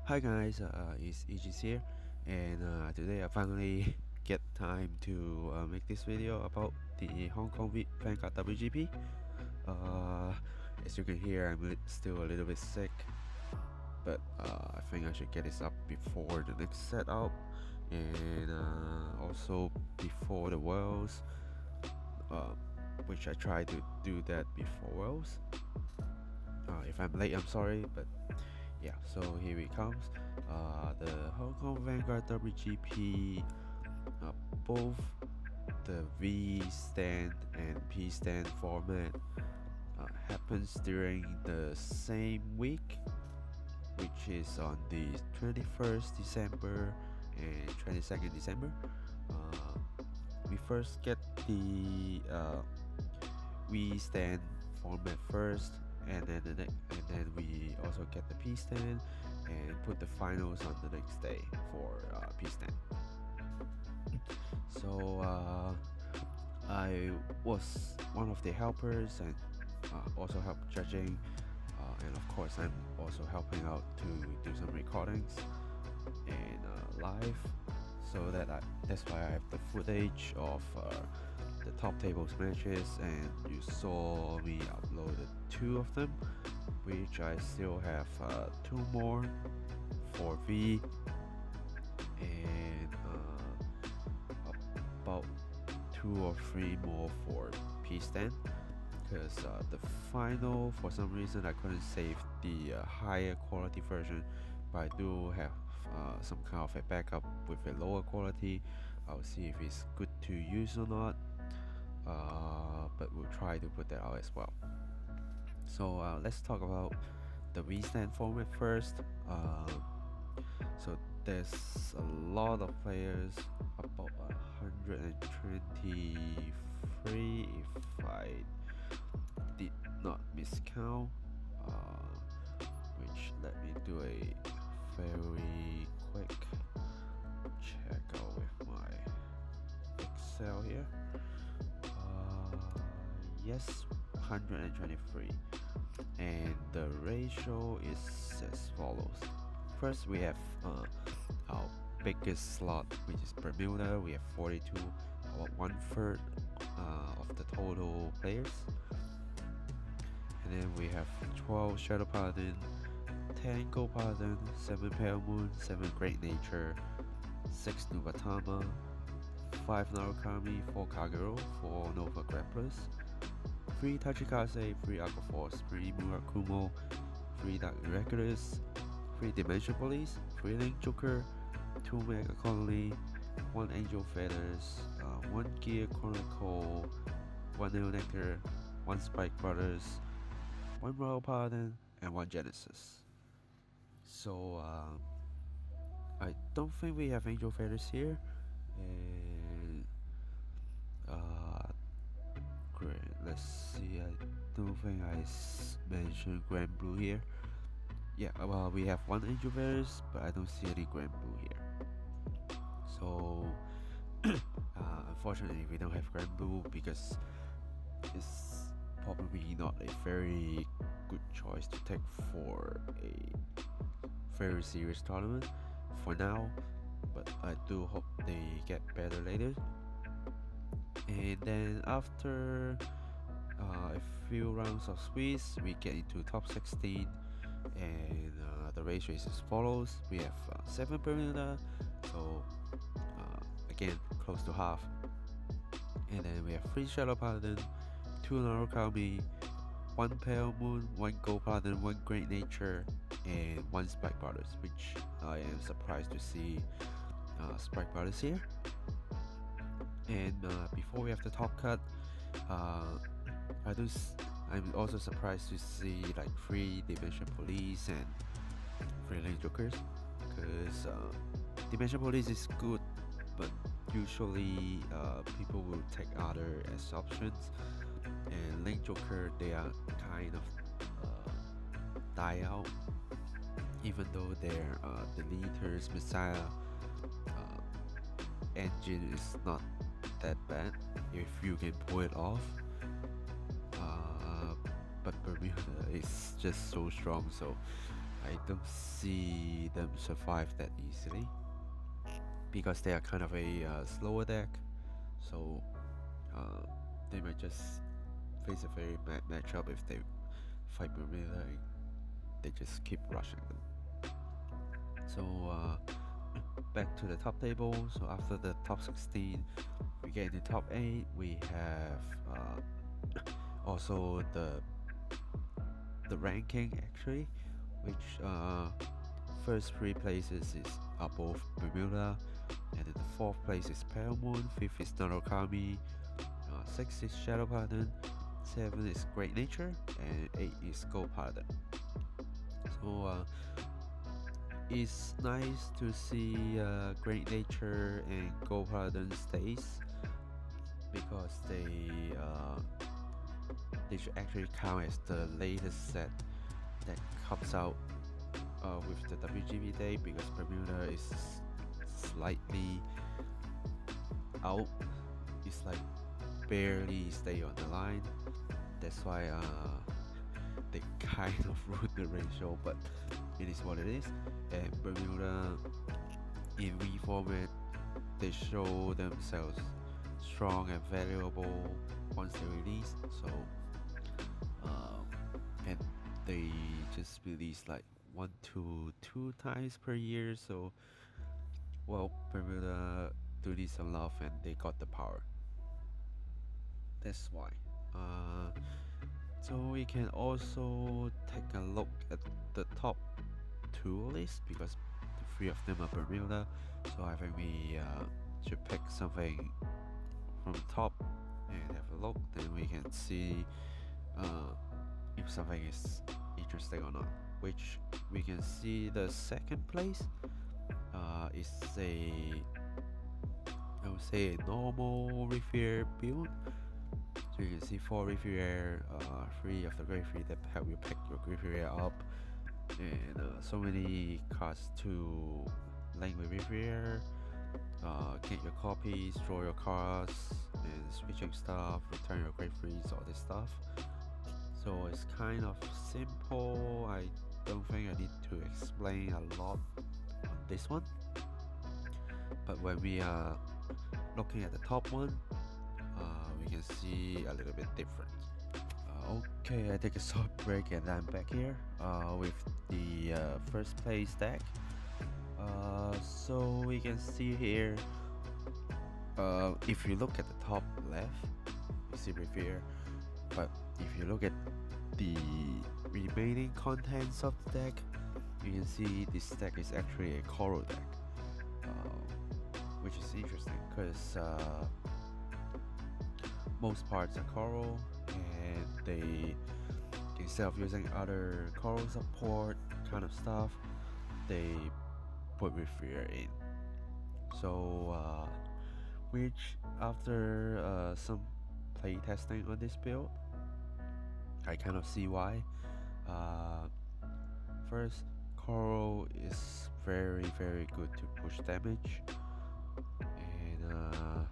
Hi guys, it's Aegis here, and today I finally get time to make this video about the Hong Kong Vanguard WGP. As you can hear, I'm still a little bit sick, but I think I should get this up before the next setup, and also before the Worlds, which I try to do that before Worlds. If I'm late, I'm sorry, but yeah, so here it comes. The Hong Kong Vanguard WGP, both the V stand and P stand format happens during the same week, which is on the 21st December and 22nd December. We first get the V stand format first, and then we also get the P stand and put the finals on the next day for P stand. So I was one of the helpers and also helped judging, and of course I'm also helping out to do some recordings and live, so that's why I have the footage of the top tables matches, and you saw me uploaded 2 of them, which I still have 2 more for V, and about 2 or 3 more for P stand, because the final, for some reason I couldn't save the higher quality version, but I do have some kind of a backup with a lower quality. I'll see if it's good to use or not, but we'll try to put that out as well. So let's talk about the V stand format first. So there's a lot of players, about 123 if I did not miscount, which let me do a very quick check out with my Excel here. Yes, 123, and the ratio is as follows. First, we have our biggest slot, which is Bermuda. We have 42, about 1/3 of the total players. And then we have 12 Shadow Paladin, 10 Gold Paladin, 7 Palemoon, 7 Great Nature, 6 Nubatama, 5 Narukami, 4 Kagero, 4 Nova Grapplers, 3 Tachikase, 3 Aquaforce, 3 Murakumo, 3 Dark Irregulars, 3 Dimension Police, 3 Link Joker, 2 megacolony, 1 Angel Feathers, 1 Gear Chronicle, 1 nectar, 1 Spike Brothers, 1 Royal Paladin, and 1 Genesis. So I don't think we have Angel Feathers here, and let's see, I don't think I mentioned Grand Blue here. Yeah, well, we have 1 Angel Feathers, but I don't see any Grand Blue here. So unfortunately we don't have Grand Blue, because it's probably not a very good choice to take for a very serious tournament for now, but I do hope they get better later. And then after a few rounds of squeeze, we get into top 16, and the race is as follows. We have 7 Bermuda, so again close to half, and then we have 3 Shadow Paladin, 2 Narukami, 1 Palemoon, 1 Gold Paladin, 1 Great Nature, and 1 Spike Brothers, which I am surprised to see Spike Brothers here. And before we have the top cut, I'm also surprised to see like 3 Dimension Police and 3 Link Jokers, because Dimension Police is good, but usually people will take other as options, and Link Joker, they are kind of die out, even though their Deleter's Messiah engine is not that bad if you can pull it off, but Bermuda is just so strong, so I don't see them survive that easily because they are kind of a slower deck, so they might just face a very bad matchup if they fight Bermuda and they just keep rushing them. So back to the top table. So after the top 16, we get into top 8. We have also the ranking actually, which first 3 places are both Bermuda, and then the 4th place is Palemoon, 5th is Narukami, 6th is Shadow Paladin, 7th is Great Nature, and 8th is Gold Paladin. So it's nice to see Great Nature and Gold Paladin stays because they should actually count as the latest set that comes out with the WGP day, because Bermuda is slightly out. It's like barely stay on the line. That's why they kind of ruined the ratio, but it is what it is. And Bermuda in V format, they show themselves strong and valuable once they release. So and they just release like 1 to 2 times per year. So well, Bermuda do need some love, and they got the power. That's why. So we can also take a look at the top 2 list, because the 3 of them are Bermuda. So I think we should pick something from the top and have a look. Then we can see if something is interesting or not. Which we can see the 2nd place is I would say a normal Riviere build. So you can see 4 Riviere, 3 of the Great 3 that help you pick your Riviere up, and so many cards to link with Riviere, get your copies, draw your cards, and switching stuff, return your Great 3s, all this stuff. So it's kind of simple. I don't think I need to explain a lot on this one. But when we are looking at the top one, we can see a little bit different. Okay, I take a short break and I'm back here with the first place deck. So we can see here, if you look at the top left, you see Riviere, but if you look at the remaining contents of the deck, you can see this deck is actually a coral deck, which is interesting because most parts are coral, and they, instead of using other coral support kind of stuff, they put Riviere in. So which after some play testing on this build, I kind of see why. First, coral is very good to push damage, and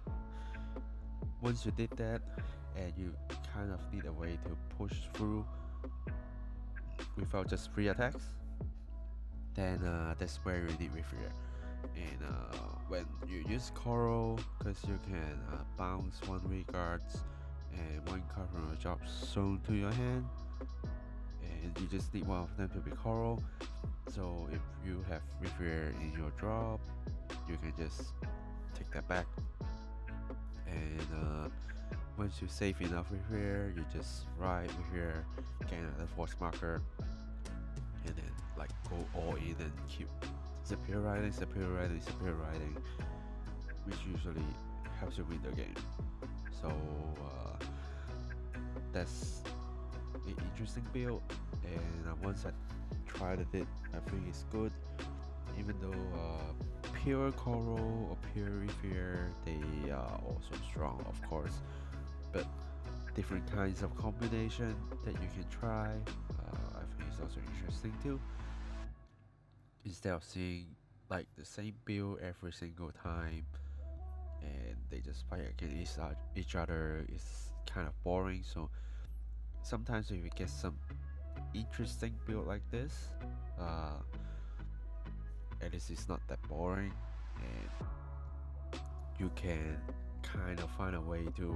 once you did that and you kind of need a way to push through without just 3 attacks, then that's where you need Riviere. And when you use coral, because you can bounce 1 regards and 1 card from a drop zone to your hand, and you just need one of them to be coral. So if you have Riviere in your drop, you can just take that back, and once you save enough Riviere, you just ride Riviere, get another force marker, and then like go all in and keep Superior riding, which usually helps you win the game. So that's an interesting build, and once I tried it, I think it's good. Even though pure coral or pure Riviere, they are also strong, of course, but different kinds of combination that you can try, I think is also interesting too. Instead of seeing like the same build every single time and they just fight against each other, it's kind of boring. So sometimes if you get some interesting build like this. At least it's not that boring, and you can kind of find a way to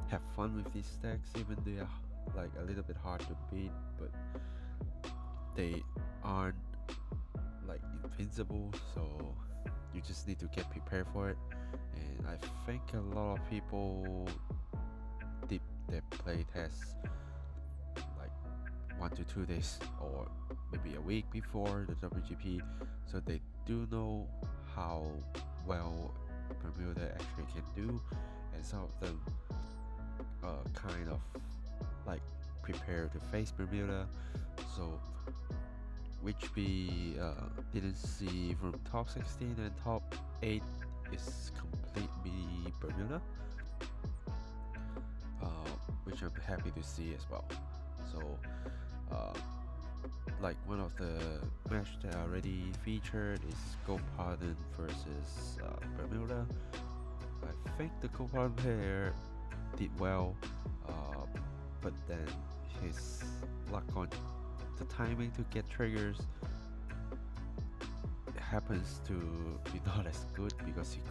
have fun with these decks, even they are like a little bit hard to beat, but they aren't like invincible, so you just need to get prepared for it. And I think a lot of people did their play test like 1 to 2 days or maybe a week before the WGP, so they do know how well Bermuda actually can do, and some of them kind of like prepare to face Bermuda. So which we didn't see from top 16 and top 8 is completely Bermuda, which I'm happy to see as well. So like one of the match that I already featured is Paladin versus Bermuda. I think the Paladin player did well, but then his luck on the timing to get triggers happens to be not as good, because he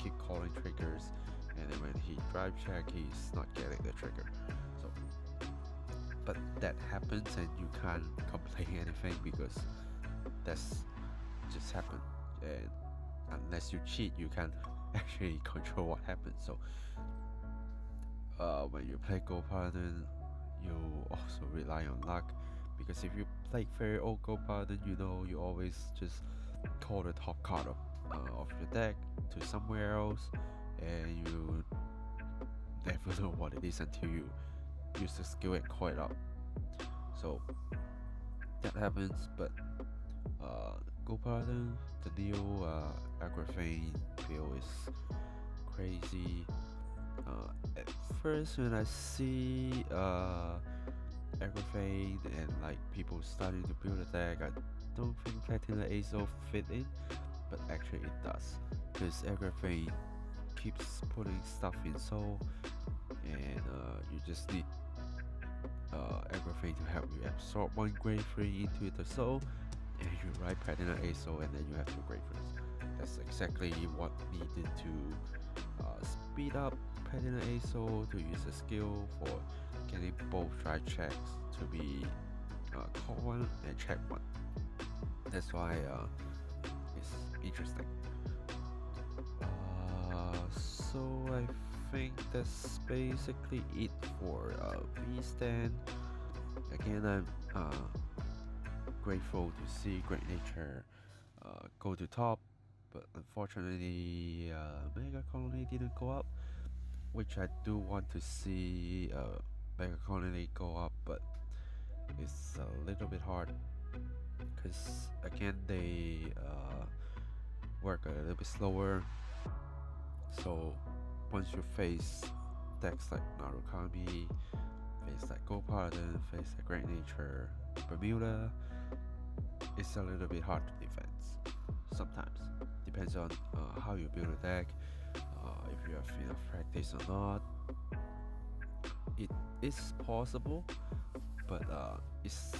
keep calling triggers, and then when he drive check he's not getting the trigger. So but that happens and you can't complain anything, because that's just happened, and unless you cheat you can't actually control what happens. So when you play Paladin, you also rely on luck, because if you play very old Paladin, you know you always just call the top card of your deck to somewhere else, and you never know what it is until you use the skill and call it up. So that happens, but Paladin, the new Agrafane build is crazy. At first when I see Agrafane and like people starting to build a deck, I don't think Platinum Ezel fit in, but actually it does, because Agrafane keeps putting stuff in soul, and you just need Agrafane to help you absorb one grade 3 into the soul, and you write Platinum Ezel, and then you have 2 grade 3s. That's exactly what needed to speed up Platinum Ezel to use a skill for getting both drive checks to be call 1 and check 1. That's why it's interesting. So I think that's basically it for V stand. Again, I'm grateful to see Great Nature go to top, but unfortunately megacolony didn't go up, which I do want to see megacolony go up, but it's a little bit hard, because again they work a little bit slower. So once you face decks like Narukami, face like Paladin, face like Great Nature, Bermuda, it's a little bit hard to defend. Sometimes depends on how you build a deck, if you have enough practice or not. It is possible, but it's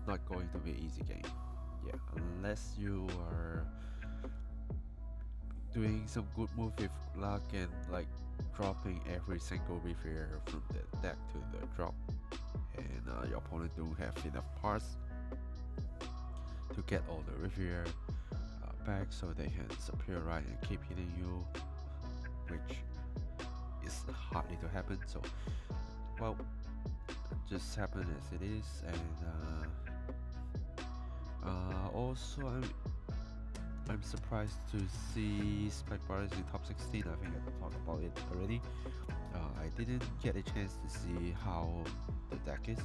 not going to be an easy game. Yeah, unless you are doing some good move with luck and like dropping every single Riviere from the deck to the drop, and your opponent don't have enough parts to get all the Riviere back, so they can superior right and keep hitting you, which is hardly to happen. So well, just happen as it is. And also I'm surprised to see Spike Brothers in top 16. I think I talked about it already. I didn't get a chance to see how the deck is,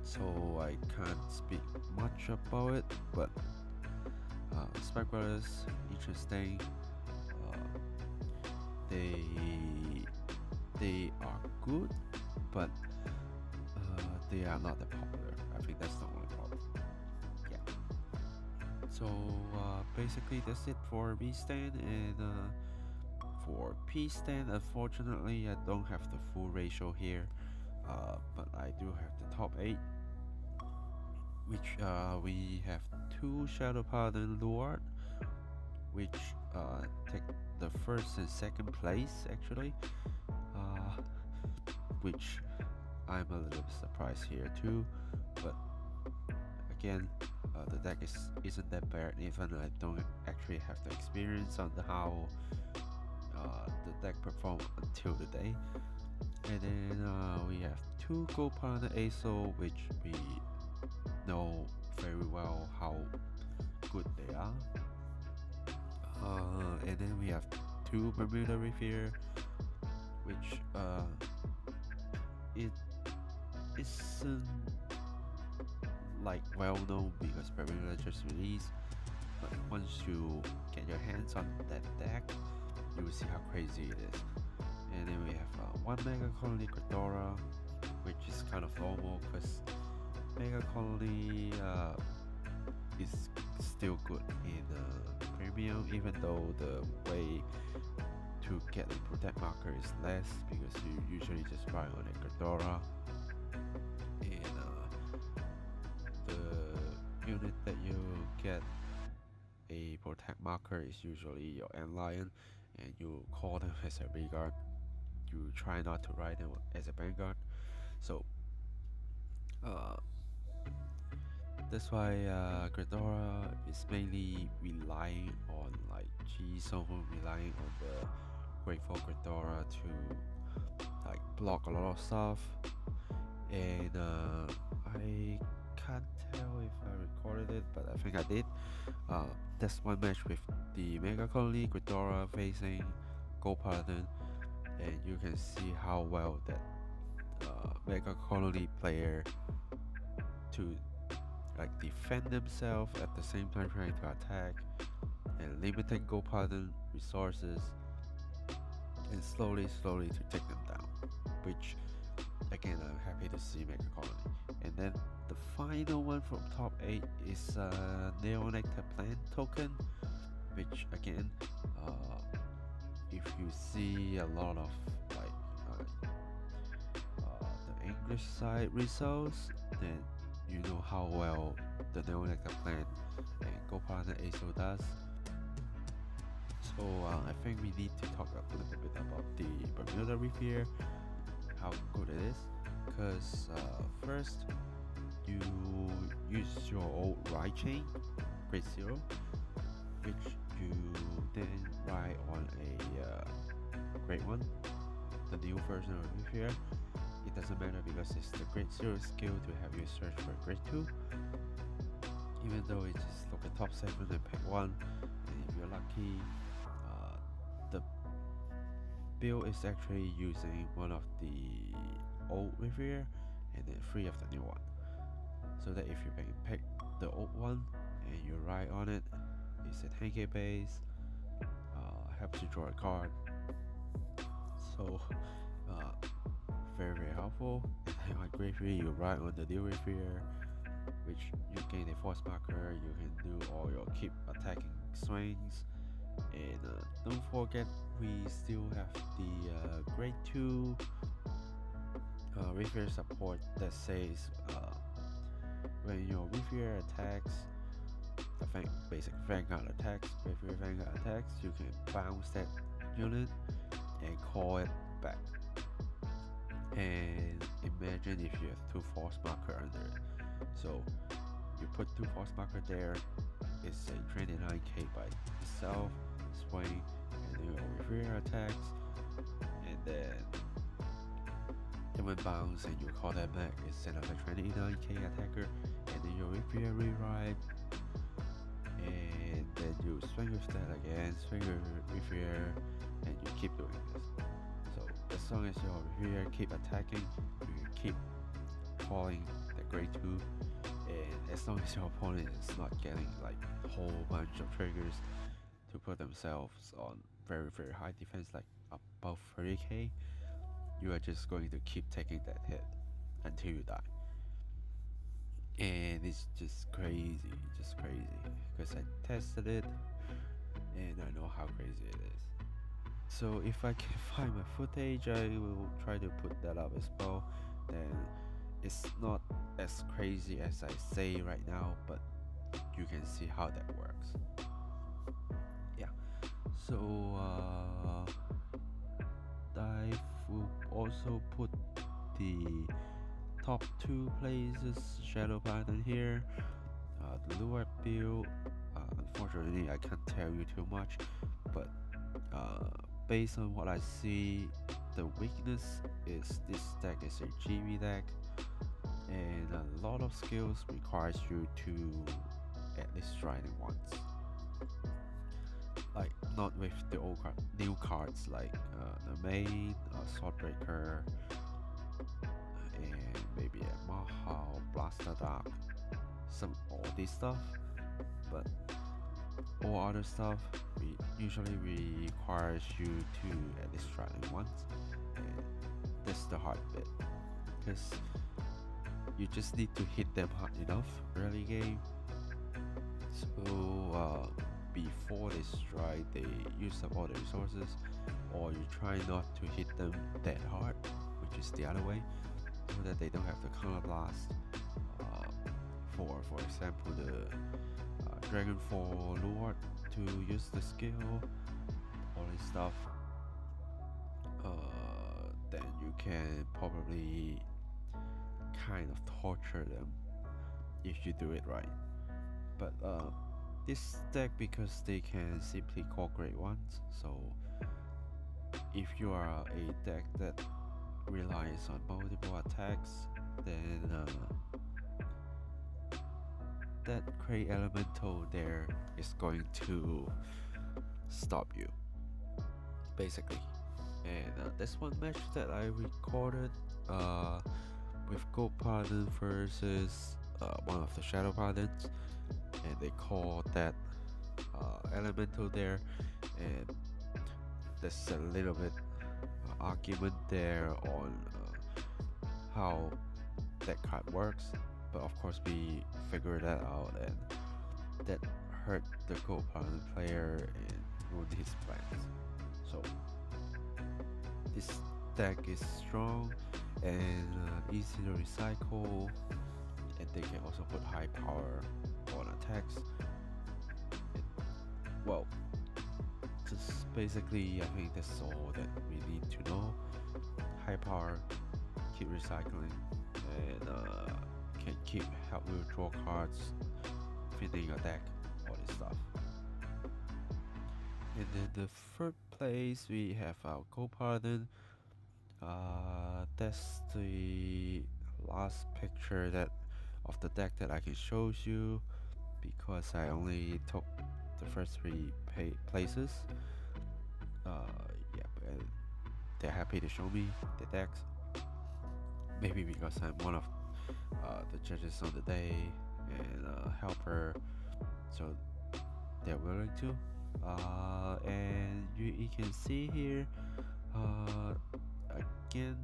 so I can't speak much about it, but Spike Brothers, interesting. They are good, but they are not that popular. I think that's the only problem. Yeah. So basically that's it for B stand, and for P stand, unfortunately I don't have the full ratio here. but I do have the top 8, which we have 2 Shadow Paladin Luard, which take the first and second place actually, which I'm a little bit surprised here too, but again, the deck isn't that bad, even I don't actually have the experience on how the deck performed until today. And then we have 2 Gold Paladin Ezel, which we know very well how good they are. And then we have 2 Bermuda Riviere, which it isn't like well known because Bermuda just released, but once you get your hands on that deck, you will see how crazy it is. And then we have 1 megacolony Gredora, which is kind of normal because megacolony is still good in premium, even though the way to get a protect marker is less because you usually just buy on a Gredora, and the unit that you get a protect marker is usually your end lion, and you call them as a Vanguard. You try not to ride them as a Vanguard, so that's why Gredora is mainly relying on like G-Zone, relying on the Grateful Gredora to like block a lot of stuff. And I can't tell if I recorded it, but I think I did. That's one match with the megacolony Gredora facing Gold Paladin, and you can see how well that megacolony player to like defend themselves at the same time trying to attack and limiting Gold Paladin resources, and slowly to take them down, which again I'm happy to see megacolony. And then the final one from top 8 is nectar plant token, which again if you see a lot of like the English side results, then you know how well the nectar plant and Gold Paladin Ezel does. So I think we need to talk a little bit about the Bermuda Riviere, how good it is, because first you use your old ride chain, Grade 0, which you then ride on a Grade 1, the new version of Riviere. It doesn't matter because it's the Grade 0 skill to have you search for Grade 2, even though it just look at top 7 and pick 1, and if you're lucky, the build is actually using one of the old Riviere and then 3 of the new one, so that if you can pick the old one and you ride on it, it's a 10k base, helps you draw a card, so very helpful. And on Grade 3 you ride on the new Riviere, which you gain a force marker, you can do all your keep attacking swings. And don't forget, we still have the Grade 2 Riviere support that says when your Riviere attacks, I think basic Vanguard attacks, Riviere Vanguard attacks, you can bounce that unit and call it back. And imagine if you have 2 force marker under it. So you put 2 force marker there, it's a 29k by itself, swing, and then your Riviere attacks, and then it will bounce and you call that back, it's another 29k attacker, and then your Riviere re-ride, and then you swing with that again, swing with Riviere, and you keep doing this. So as long as your Riviere keep attacking, you can keep calling the Grade 2, and as long as your opponent is not getting like a whole bunch of triggers to put themselves on very high defense, like above 30k, you are just going to keep taking that hit until you die. And it's just crazy, because I tested it and I know how crazy it is. So if I can find my footage, I will try to put that up as well. then it's not as crazy as I say right now, but you can see how that works. Yeah, so I will also put the top 2 places Shadow Paladin here. The Luard build, unfortunately I can't tell you too much, but based on what I see, the weakness is this deck is a GB deck, and a lot of skills requires you to at least try it once. Like not with the new cards like the main, Swordbreaker, and maybe a Mahal, Blaster Dark, some all this stuff, but all other stuff usually requires you to at least try it once, and that's the hard bit, because you just need to hit them hard enough early game, so before they strike they use up all the resources, or you try not to hit them that hard, which is the other way, so that they don't have to counter blast. For example, the Dragonfall Luard to use the skill, all this stuff, then you can probably kind of torture them if you do it right. But this deck, because they can simply call great ones, so if you are a deck that relies on multiple attacks, then that Great Elemental there is going to stop you, basically. And this one match that I recorded with Gold Paladin versus one of the Shadow Paladins, and they call that Elemental there, and there's a little bit argument there on how that card works, but of course we figured that out, and that hurt the Gold Paladin player and ruined his plans. So this deck is strong and easy to recycle, and they can also put high power on attacks. And, well, just basically I think that's all that we need to know. High power, keep recycling, and can keep help you draw cards, fitting your deck, all this stuff. And then the third place we have our Gold Paladin. That's the last picture that of the deck that I can show you, because I only took the first 3 places. Yeah, and they're happy to show me the decks. Maybe because I'm one of the judges on the day and helper, so they're willing to. And you can see here, again,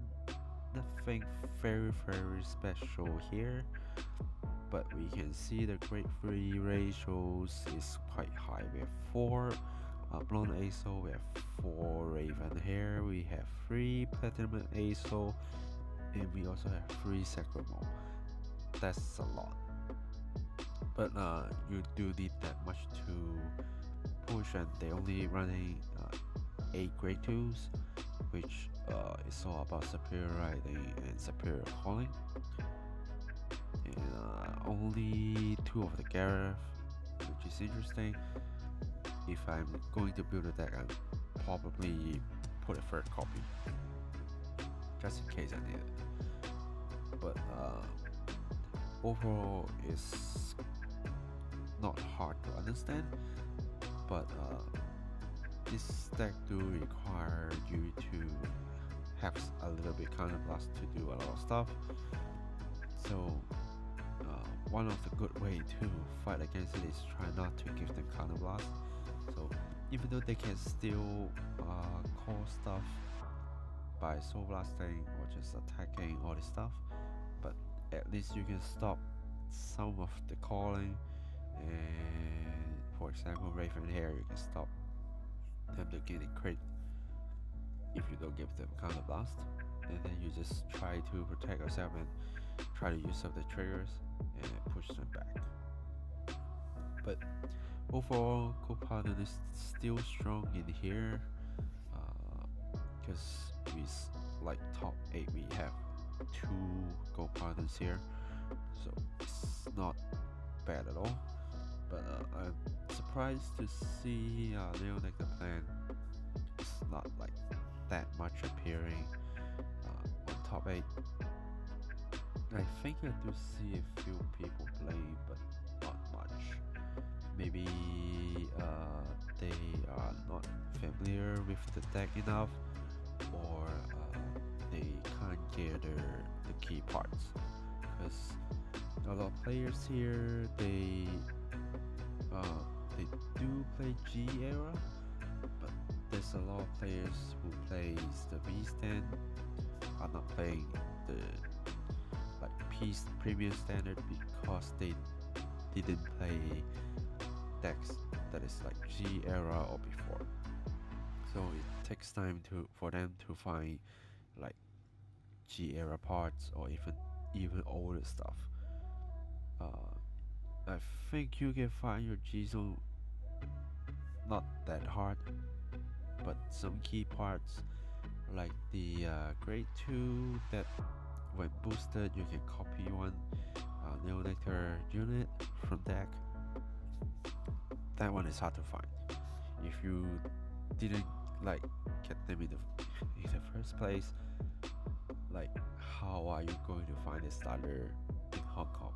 nothing very special here, but we can see the grade 3 ratios is quite high. We have 4 Blonde Ezel, we have 4 Raven Hair, we have 3 Platinum Ezel, and we also have 3 Sacramo. That's a lot, but you do need that much to push, and they only running 8 grade 2s, which is all about superior riding and superior calling, and only 2 of the Gareth, which is interesting. If I'm going to build a deck, I'll probably put a 3rd copy just in case I need it. But overall it's not hard to understand, but this deck do require you to have a little bit counter blast to do a lot of stuff. So one of the good way to fight against it is try not to give them counter blast. So even though they can still call stuff by soul blasting or just attacking all this stuff, but at least you can stop some of the calling. And for example, Raven Hair, you can stop them to getting crit if you don't give them counter blast. and then you just try to protect yourself and try to use up the triggers and push them back. But overall, Paladin is still strong in here, because with like top 8 we have 2 Paladins here, so it's not bad at all. But I'm surprised to see nectar plan is not like that much appearing on top 8. I think I do see a few people play, but not much. Maybe they are not familiar with the deck enough, or they can't gather the key parts. Because a lot of players here, they do play G era, but there's a lot of players who plays the V stand are not playing the like P premium standard because they didn't play decks that is like G era or before. So it takes time for them to find like G era parts or even older stuff. I think you can find your G zone not that hard, but some key parts like the grade 2 that when boosted you can copy one nectar unit from deck. That one is hard to find. If you didn't like get them in the first place, like how are you going to find a starter in Hong Kong?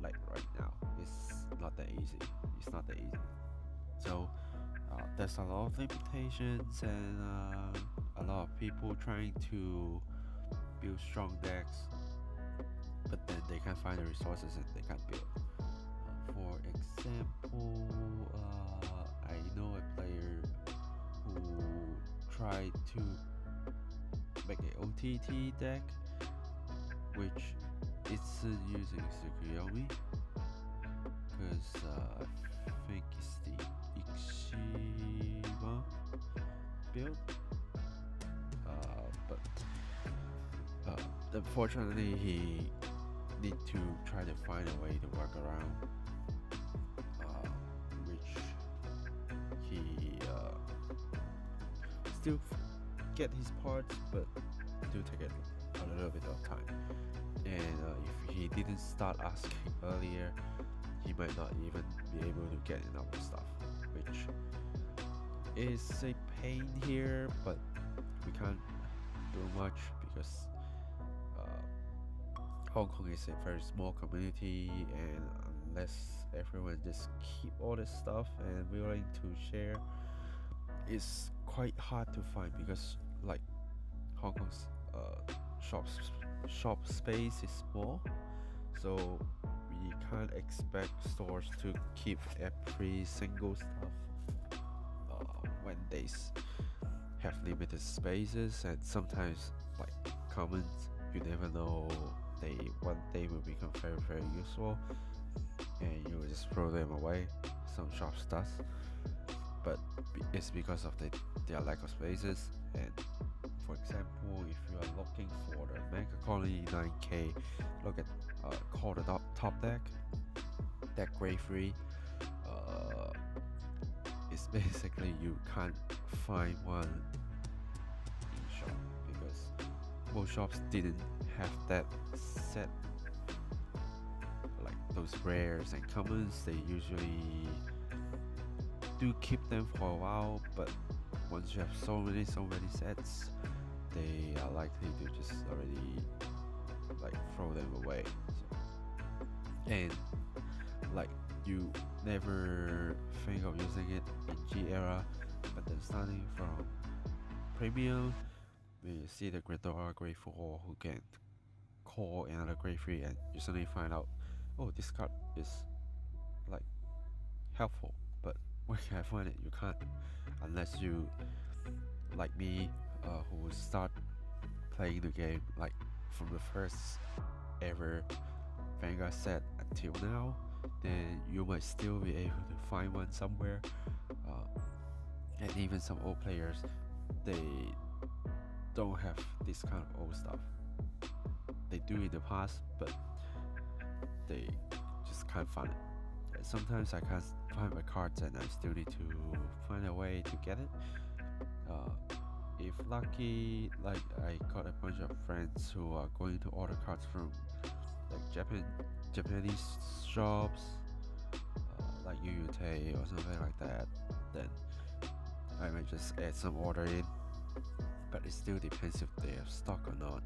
Like right now, it's not that easy. It's not that easy. So there's a lot of limitations and a lot of people trying to build strong decks, but then they can't find the resources and they can't build. For example, I know a player who tried to make an OTT deck, which isn't using Tsukuyomi, because I think it's the Ikshima build, but unfortunately he need to try to find a way to work around, which he still get his parts, but do take a little bit of time. And if he didn't start asking earlier, he might not even be able to get enough stuff, which is a pain here, but we can't do much because Hong Kong is a very small community, and unless everyone just keep all this stuff and willing to share, it's quite hard to find, because like Hong Kong's shop space is small, so we can't expect stores to keep every single stuff when they have limited spaces, and sometimes like commons, you never know, they one day will become very, very useful and you will just throw them away. Some shops does, but it's because of their lack of spaces. And for example, if you are looking for the megacolony 9k, look at call the top deck grade 3. It's basically you can't find one in shop because most shops didn't have that set, like those rares and commons. They usually do keep them for a while, but once you have so many sets, they are likely to just already like throw them away. So, and like you never think of using it in G era, but then starting from premium, when you see the Gredora grade 4 who can call another grade 3, and you suddenly find out, oh, this card is like helpful, but where can I find it? You can't, unless you like me, who start playing the game like from the first ever Vanguard set until now. Then you might still be able to find one somewhere, and even some old players, they don't have this kind of old stuff. They do in the past, but they just can't find it. And sometimes I can't find my cards and I still need to find a way to get it. If lucky, like I got a bunch of friends who are going to order cards from like Japanese shops, like Yuyute or something like that, then I might just add some order in, but it still depends if they have stock or not.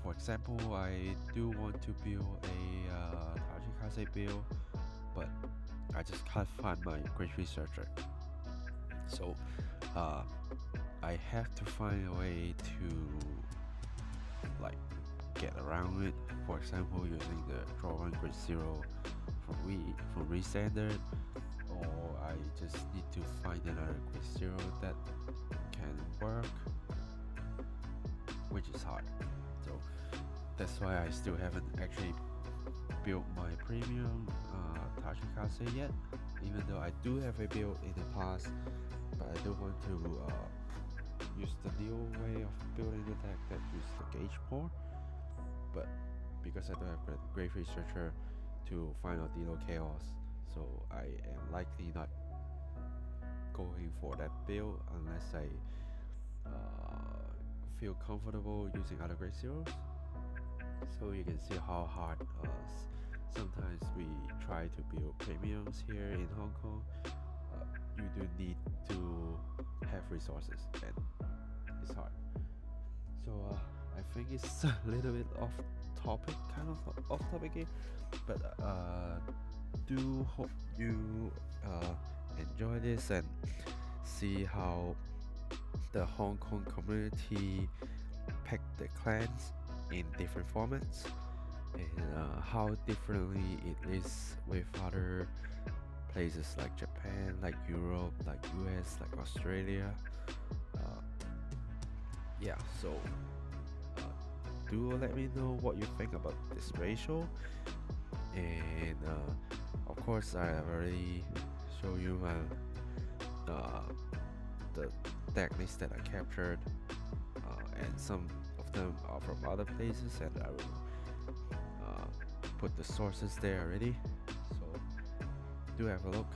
For example, I do want to build a Tachikase build, but I just can't find my Great Researcher. So I have to find a way to like get around it. For example, using the Draw 1 Grade 0 from Restandard, or I just need to find another Grade 0 that can work, which is hard. So that's why I still haven't actually built my premium Tachikase yet, even though I do have a build in the past, but I don't want to use the new way of building the deck that use the gauge more. But because I don't have Great Researcher to final Dino Chaos, so I am likely not going for that build unless I feel comfortable using other Grade Zeros. So you can see how hard sometimes we try to build premiums here in Hong Kong. You do need to have resources, and it's hard. So I think it's a little bit off topic, kind of off topic here, but do hope you enjoy this and see how the Hong Kong community pick the clans in different formats, and how differently it is with other places like Japan, like Europe, like US, like Australia. Yeah, so do let me know what you think about this ratio, and of course I have already shown you my the deck list that I captured, and some of them are from other places, and I will put the sources there already. So do have a look,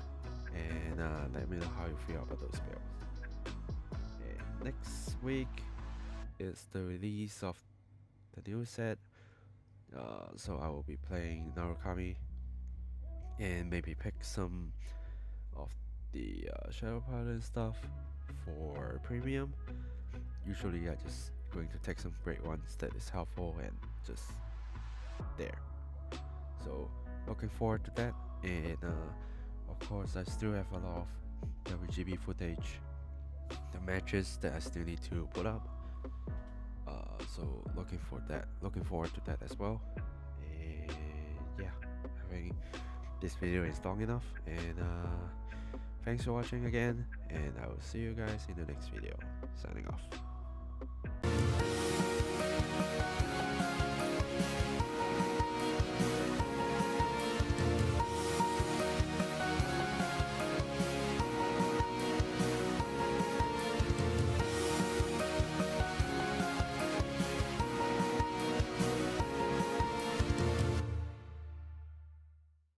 and let me know how you feel about those builds. And next week is the release of the new set, so I will be playing Narukami and maybe pick some of the Shadow Paladin stuff for premium. Usually I just going to take some great ones that is helpful and just there. So looking forward to that, and of course I still have a lot of WGP footage, the matches that I still need to put up. So looking forward to that as well. And yeah, I think this video is long enough, and thanks for watching again, and I will see you guys in the next video. Signing off.